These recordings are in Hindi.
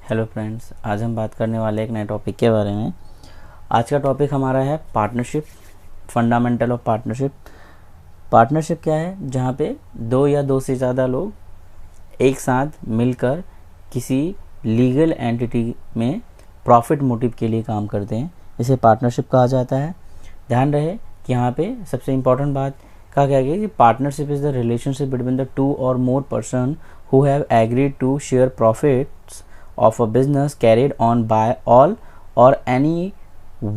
हेलो फ्रेंड्स, आज हम बात करने वाले एक नए टॉपिक के बारे में। आज का टॉपिक हमारा है partnership, fundamental of partnership. Partnership क्या है? जहाँ पे दो या दो से ज़्यादा लोग एक साथ मिलकर किसी लीगल एंटिटी में प्रॉफिट मोटिव के लिए काम करते हैं, इसे पार्टनरशिप कहा जाता है। ध्यान रहे कि यहाँ पे सबसे इम्पॉर्टेंट बात कहा गया है कि partnership is the relationship between the two or more person who have agreed to share profits of a business carried on by all or any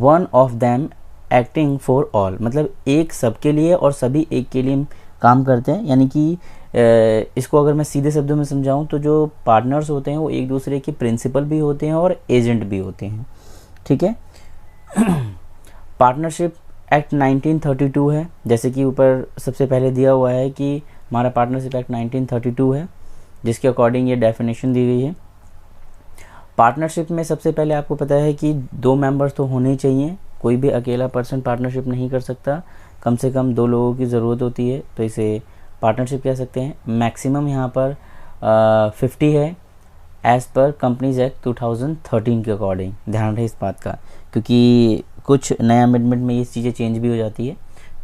one of them acting for all। मतलब एक सबके लिए और सभी एक के लिए काम करते हैं। यानी कि इसको अगर मैं सीधे शब्दों में समझाऊं तो जो पार्टनर्स होते हैं वो एक दूसरे के प्रिंसिपल भी होते हैं और एजेंट भी होते हैं। ठीक है। पार्टनरशिप एक्ट 1932 है, जैसे कि ऊपर सबसे पहले दिया हुआ है कि हमारा पार्टनरशिप एक्ट 1932 है, जिसके अकॉर्डिंग ये डेफिनेशन दी गई है। पार्टनरशिप में सबसे पहले आपको पता है कि दो मेंबर्स तो होने ही चाहिए, कोई भी अकेला पर्सन पार्टनरशिप नहीं कर सकता, कम से कम दो लोगों की ज़रूरत होती है, तो इसे पार्टनरशिप कह सकते हैं। मैक्सिमम यहाँ पर 50 है एज़ पर कंपनीज एक्ट 2013 के अकॉर्डिंग। ध्यान रहे इस बात का, क्योंकि कुछ नए अमेंडमेंट में ये चीज़ें चेंज भी हो जाती है।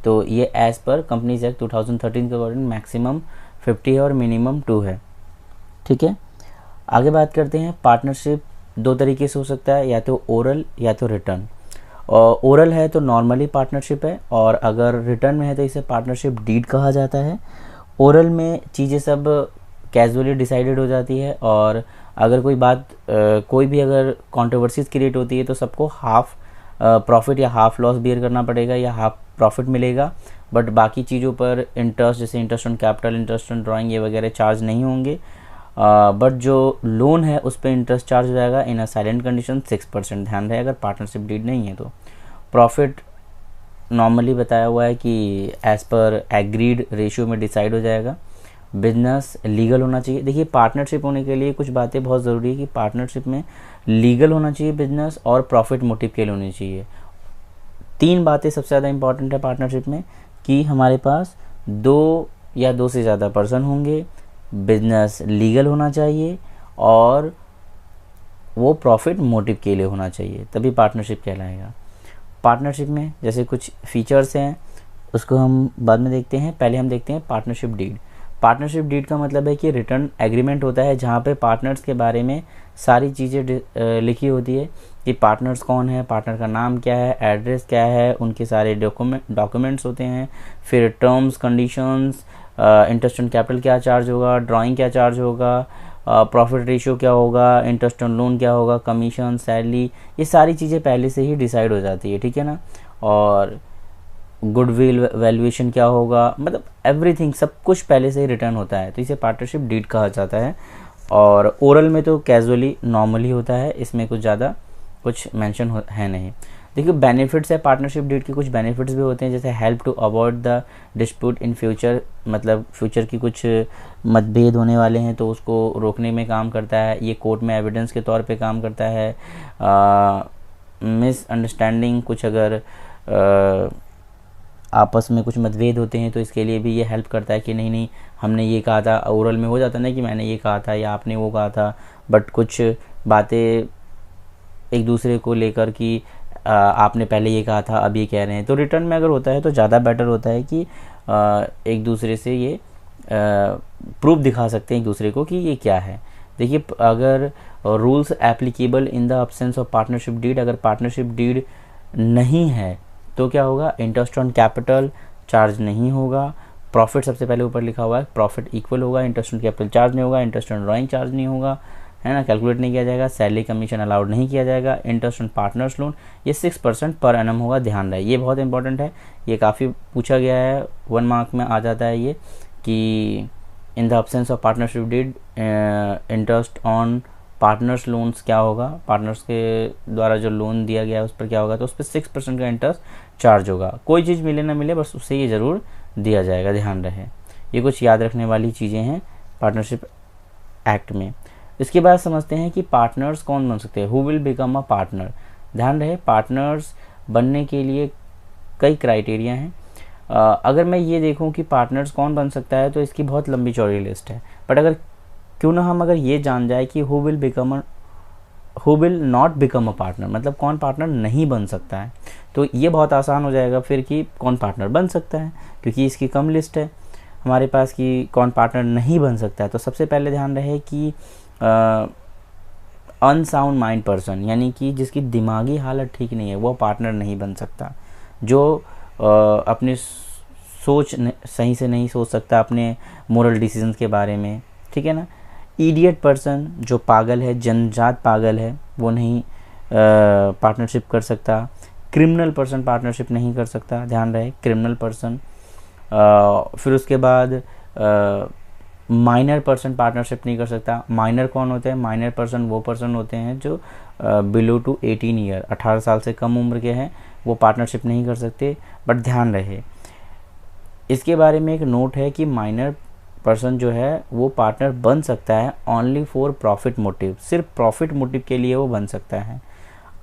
तो ये एज़ पर कंपनीज एक्ट 2013 के अकॉर्डिंग मैक्सिमम 50 है और मिनिमम 2 है। ठीक है। आगे बात करते हैं। पार्टनरशिप दो तरीके से हो सकता है, या तो ओरल या तो रिटर्न। और ओरल है तो नॉर्मली पार्टनरशिप है, और अगर रिटर्न में है तो इसे पार्टनरशिप डीड कहा जाता है। ओरल में चीज़ें सब कैजुअली डिसाइडेड हो जाती है, और अगर कोई बात कोई भी अगर कंट्रोवर्सीज क्रिएट होती है तो सबको हाफ प्रॉफिट या हाफ लॉस बियर करना पड़ेगा या हाफ प्रॉफिट मिलेगा। बट बाकी चीज़ों पर इंटरेस्ट, जैसे interest on capital, interest on drawing, ये वगैरह चार्ज नहीं होंगे। बट जो लोन है उस पर इंटरेस्ट चार्ज हो जाएगा इन अ साइलेंट कंडीशन 6%। ध्यान रहे अगर पार्टनरशिप डीड नहीं है तो। प्रॉफिट नॉर्मली बताया हुआ है कि एज पर एग्रीड रेशियो में डिसाइड हो जाएगा। बिजनेस लीगल होना चाहिए। देखिए, पार्टनरशिप होने के लिए कुछ बातें बहुत ज़रूरी है कि पार्टनरशिप में लीगल होना चाहिए बिजनेस, और प्रॉफिट मोटिव के लिए होनी चाहिए। तीन बातें सबसे ज़्यादा इंपॉर्टेंट है पार्टनरशिप में, कि हमारे पास दो या दो से ज़्यादा पर्सन होंगे, बिजनेस लीगल होना चाहिए, और वो प्रॉफिट मोटिव के लिए होना चाहिए, तभी पार्टनरशिप कहलाएगा। पार्टनरशिप में जैसे कुछ फीचर्स हैं उसको हम बाद में देखते हैं, पहले हम देखते हैं पार्टनरशिप डीड। पार्टनरशिप डीड का मतलब है कि रिटर्न एग्रीमेंट होता है जहाँ पे पार्टनर्स के बारे में सारी चीज़ें लिखी होती है कि पार्टनर्स कौन है, पार्टनर का नाम क्या है, एड्रेस क्या है, उनके सारे डॉक्यूमेंट्स होते हैं, फिर terms conditions, interest on capital क्या चार्ज होगा, ड्राइंग क्या चार्ज होगा, प्रॉफिट रेशियो क्या होगा, इंटरेस्ट ऑन लोन क्या होगा, कमीशन, सैलरी, ये सारी चीज़ें पहले से ही डिसाइड हो जाती है। ठीक है ना। और गुडविल वैल्यूएशन क्या होगा, मतलब एवरीथिंग, सब कुछ पहले से ही रिटर्न होता है, तो इसे पार्टनरशिप डीड कहा जाता है। और ओरल में तो कैजुअली नॉर्मली होता है, इसमें कुछ ज़्यादा कुछ मेंशन है नहीं। देखिए, बेनिफिट्स है पार्टनरशिप डीड के, कुछ बेनिफिट्स भी होते हैं, जैसे help to avoid the dispute in future, मतलब फ्यूचर की कुछ मतभेद होने वाले हैं तो उसको रोकने में काम करता है। ये कोर्ट में एविडेंस के तौर पे काम करता है। मिसअंडरस्टैंडिंग, कुछ अगर आपस में कुछ मतभेद होते हैं तो इसके लिए भी ये हेल्प करता है कि नहीं नहीं हमने ये कहा था। ओरल में हो जाता है ना कि मैंने ये कहा था या आपने वो कहा था, बट कुछ बातें एक दूसरे को लेकर कि आपने पहले ये कहा था अब ये कह रहे हैं, तो रिटर्न में अगर होता है तो ज़्यादा बेटर होता है कि एक दूसरे से ये प्रूफ दिखा सकते हैं एक दूसरे को कि ये क्या है। देखिए, अगर rules applicable in the absence of partnership deed, अगर पार्टनरशिप डीड नहीं है तो क्या होगा, इंटरेस्ट ऑन कैपिटल चार्ज नहीं होगा, प्रॉफिट सबसे पहले ऊपर लिखा हुआ है, प्रॉफिट इक्वल होगा, इंटरेस्ट ऑन कैपिटल चार्ज नहीं होगा, इंटरेस्ट ऑन ड्राइंग चार्ज नहीं होगा, है ना, कैलकुलेट नहीं किया जाएगा, सैलरी कमीशन अलाउड नहीं किया जाएगा, इंटरेस्ट ऑन पार्टनर्स लोन ये 6% पर एनम होगा। ध्यान रहे, ये बहुत इंपॉर्टेंट है, ये काफ़ी पूछा गया है, 1 मार्क में आ जाता है ये, कि in the absence of partnership deed interest on partners loans क्या होगा, पार्टनर्स के द्वारा जो लोन दिया गया है उस पर क्या होगा, तो उस पर 6% का इंटरेस्ट चार्ज होगा। कोई चीज़ मिले ना मिले बस उससे ये ज़रूर दिया जाएगा। ध्यान रहे, ये कुछ याद रखने वाली चीज़ें हैं पार्टनरशिप एक्ट में। इसके बाद समझते हैं कि पार्टनर्स कौन बन सकते हैं, who will become a partner. ध्यान रहे, पार्टनर्स बनने के लिए कई क्राइटेरिया हैं। अगर मैं ये देखूं कि पार्टनर्स कौन बन सकता है तो इसकी बहुत लंबी चौड़ी लिस्ट है, बट अगर क्यों ना हम अगर ये जान जाए कि who will become a who will not become a partner, मतलब कौन पार्टनर नहीं बन सकता है। तो ये बहुत आसान हो जाएगा फिर कि कौन पार्टनर बन सकता है, क्योंकि इसकी कम लिस्ट है हमारे पास कि कौन पार्टनर नहीं बन सकता है। तो सबसे पहले ध्यान रहे कि अनसाउंड माइंड पर्सन, यानी कि जिसकी दिमागी हालत ठीक नहीं है वो पार्टनर नहीं बन सकता। जो अपने सोच सही से नहीं सोच सकता अपने मोरल डिसीजंस के बारे में, ठीक है ना। इडियट पर्सन, जो पागल है, जन्मजात पागल है, वो नहीं पार्टनरशिप कर सकता। क्रिमिनल पर्सन पार्टनरशिप नहीं कर सकता, ध्यान रहे क्रिमिनल पर्सन। फिर उसके बाद माइनर पर्सन पार्टनरशिप नहीं कर सकता। माइनर कौन होते हैं? माइनर पर्सन वो पर्सन होते हैं जो बिलो टू 18 ईयर, 18 साल से कम उम्र के हैं, वो पार्टनरशिप नहीं कर सकते। बट ध्यान रहे इसके बारे में एक नोट है कि माइनर पर्सन जो है वो पार्टनर बन सकता है ओनली फॉर प्रॉफिट मोटिव, सिर्फ प्रॉफिट मोटिव के लिए वो बन सकता है।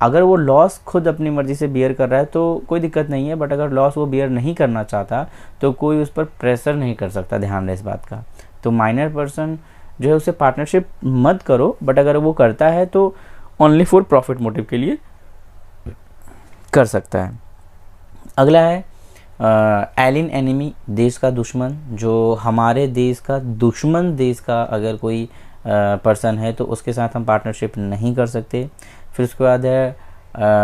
अगर वो लॉस खुद अपनी मर्जी से बियर कर रहा है तो कोई दिक्कत नहीं है, बट अगर लॉस वो बियर नहीं करना चाहता तो कोई उस पर प्रेशर नहीं कर सकता, ध्यान रहे इस बात का। तो माइनर पर्सन जो है उसे पार्टनरशिप मत करो, बट अगर वो करता है तो ओनली फॉर प्रॉफिट मोटिव के लिए कर सकता है। अगला है एलियन एनिमी, देश का दुश्मन। जो हमारे देश का दुश्मन देश का अगर कोई पर्सन है तो उसके साथ हम पार्टनरशिप नहीं कर सकते। फिर उसके बाद है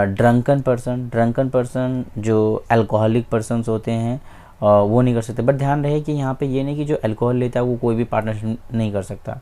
ड्रंकन पर्सन। ड्रंकन पर्सन जो अल्कोहलिक पर्सनस होते हैं वो नहीं कर सकते। बट ध्यान रहे कि यहाँ पे ये नहीं कि जो अल्कोहल लेता है वो कोई भी पार्टनरशिप नहीं कर सकता।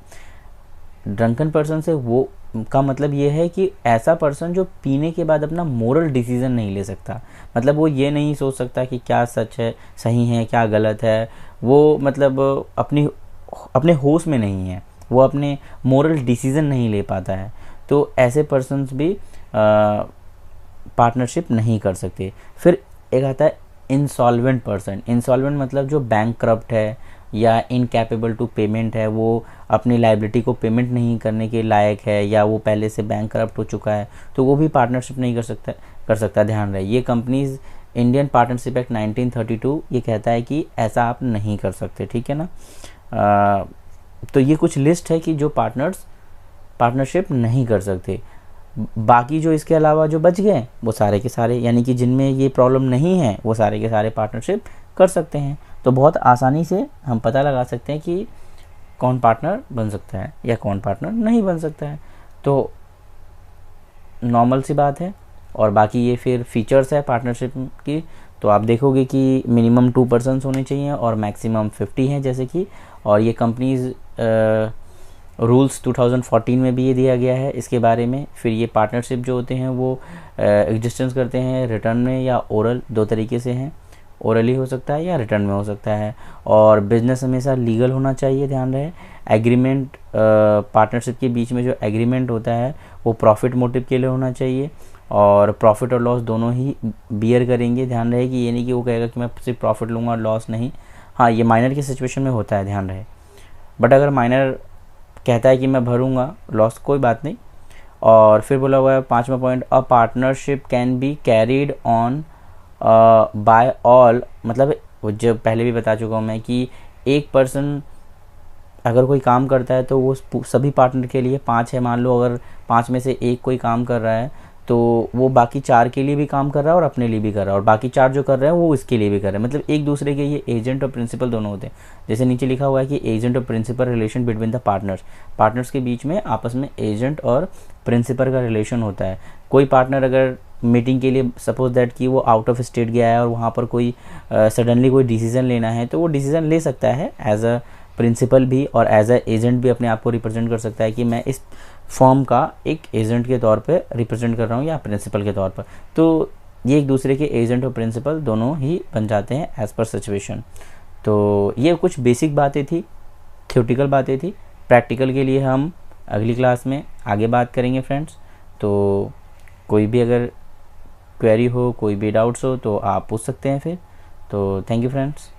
ड्रंकन पर्सन से वो का मतलब ये है कि ऐसा पर्सन जो पीने के बाद अपना मोरल डिसीजन नहीं ले सकता, मतलब वो ये नहीं सोच सकता कि क्या सच है, सही है, क्या गलत है। वो मतलब अपने होश में नहीं है, वो अपने मोरल डिसीजन नहीं ले पाता है। तो ऐसे पर्सन्स भी पार्टनरशिप नहीं कर सकते। फिर एक आता है इंसॉल्वेंट पर्सन। इंसॉल्वेंट मतलब जो बैंकक्रप्ट है या इनकैपेबल टू पेमेंट है, वो अपनी लायबिलिटी को पेमेंट नहीं करने के लायक है, या वो पहले से बैंकक्रप्ट हो चुका है, तो वो भी पार्टनरशिप नहीं कर सकता। ध्यान रहे ये कंपनीज इंडियन पार्टनरशिप एक्ट 1932 ये कहता है कि ऐसा आप नहीं कर सकते, ठीक है ना। तो ये कुछ लिस्ट है कि जो पार्टनरशिप नहीं कर सकते। बाकी जो इसके अलावा जो बच गए वो सारे के सारे, यानी कि जिनमें ये प्रॉब्लम नहीं है वो सारे के सारे पार्टनरशिप कर सकते हैं। तो बहुत आसानी से हम पता लगा सकते हैं कि कौन पार्टनर बन सकता है या कौन पार्टनर नहीं बन सकता है। तो नॉर्मल सी बात है। और बाकी ये फिर फीचर्स है पार्टनरशिप की, तो आप देखोगे कि मिनिमम 2 पर्सन्स होने चाहिए और मैक्सिमम 50 हैं जैसे कि। और ये कंपनीज रूल्स 2014 में भी ये दिया गया है इसके बारे में। फिर ये पार्टनरशिप जो होते हैं वो एग्जिस्टेंस करते हैं रिटर्न में या ओरल, दो तरीके से हैं, ओरली हो सकता है या रिटर्न में हो सकता है। और बिजनेस हमेशा लीगल होना चाहिए, ध्यान रहे। एग्रीमेंट पार्टनरशिप के बीच में जो एग्रीमेंट होता है वो प्रॉफिट मोटिव के लिए होना चाहिए, और प्रॉफिट और लॉस दोनों ही बियर करेंगे। ध्यान रहे कि ये नहीं कि वो कहेगा कि मैं सिर्फ प्रॉफिट लूँगा और लॉस नहीं। हाँ, ये माइनर की सिचुएशन में होता है, ध्यान रहे। बट अगर माइनर कहता है कि मैं भरूंगा लॉस, कोई बात नहीं। और फिर बोला हुआ है 5वां point, a partnership can be carried on by all, मतलब जो पहले भी बता चुका हूँ मैं कि एक पर्सन अगर कोई काम करता है तो वो सभी पार्टनर के लिए 5 है, मान लो अगर 5 में से एक कोई काम कर रहा है तो वो बाकी 4 के लिए भी काम कर रहा है और अपने लिए भी कर रहा है, और बाकी 4 जो कर रहे हैं वो इसके लिए भी कर रहे हैं। मतलब एक दूसरे के ये एजेंट और प्रिंसिपल दोनों होते हैं। जैसे नीचे लिखा हुआ है कि एजेंट और principal relation between the partners के बीच में आपस में एजेंट और प्रिंसिपल का रिलेशन होता है। कोई पार्टनर अगर मीटिंग के लिए सपोज दैट कि वो आउट ऑफ स्टेट गया है और वहाँ पर कोई सडनली कोई डिसीजन लेना है तो वो डिसीजन ले सकता है एज अ प्रिंसिपल भी, और एज अ एजेंट भी अपने आप को रिप्रेजेंट कर सकता है कि मैं इस फॉर्म का एक एजेंट के तौर पे रिप्रेजेंट कर रहा हूँ या प्रिंसिपल के तौर पर। तो ये एक दूसरे के एजेंट और प्रिंसिपल दोनों ही बन जाते हैं एज पर सिचुएशन। तो ये कुछ बेसिक बातें थी, थ्योरेटिकल बातें थी। प्रैक्टिकल के लिए हम अगली क्लास में आगे बात करेंगे फ्रेंड्स। तो कोई भी अगर क्वेरी हो, कोई भी डाउट्स हो तो आप पूछ सकते हैं फिर। तो थैंक यू फ्रेंड्स।